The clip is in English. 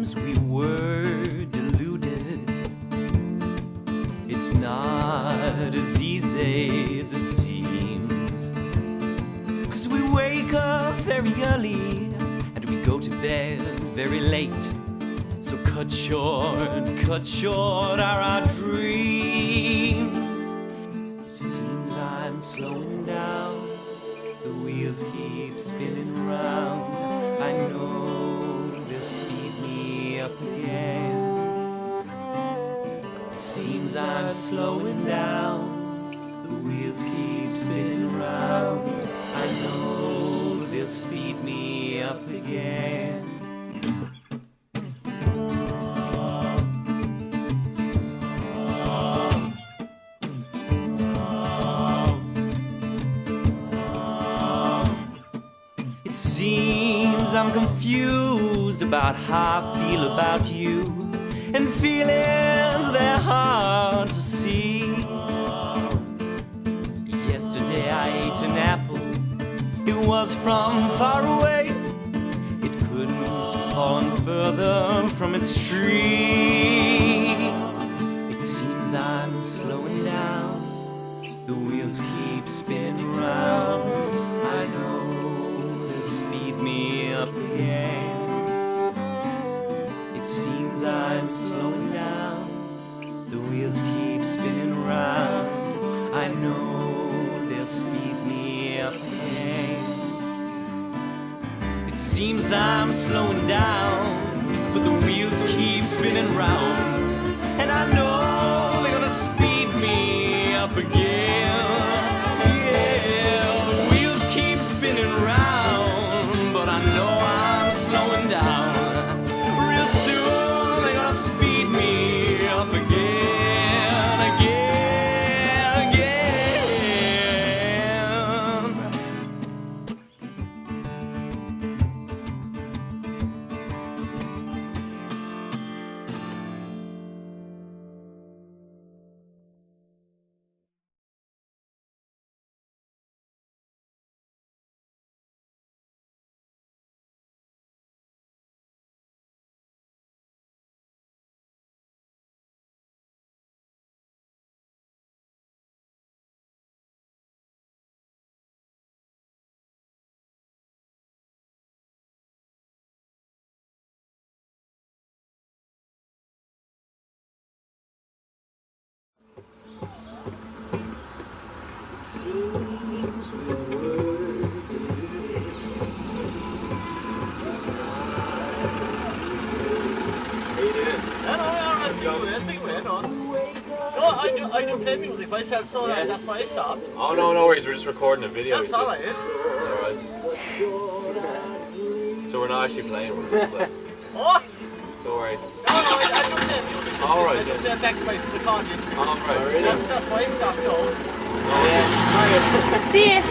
seems we were deluded. It's not as easy as it seems. 'Cause we wake up very early and we go to bed very late. So cut short are our dreams. Seems I'm slowing down. The wheels keep spinning round. I know they'll speed me up again. It seems I'm slowing down. The wheels keep spinning round. I know they'll speed me up again. Seems I'm confused about how I feel about you, and feelings they're hard to see. Yesterday I ate an apple, it was from far away. It couldn't have fallen further from its tree. It seems I'm slowing down, the wheels keep spinning round. I know speed me up again. It seems I'm slowing down. The wheels keep spinning round. I know they'll speed me up again. It seems I'm slowing down, but the wheels keep spinning round. And I know they're gonna speed me up again. Yeah, the wheels keep spinning round, but I know I'm slowing down. Real soon they're gonna speed me up again, again, again. Seems we were deluded. It's not How you doing? Hello, alright, sing away, no. No, I do play music myself, so that's why I stopped. Oh no, no worries. We're just recording a video. That's alright. Alright. So we're not actually playing. We're just like. Oh! Don't worry. No, I do play music. Alright. I do play bagpipes, the accordion. Alright. That's why I stopped though. Oh yeah. See you.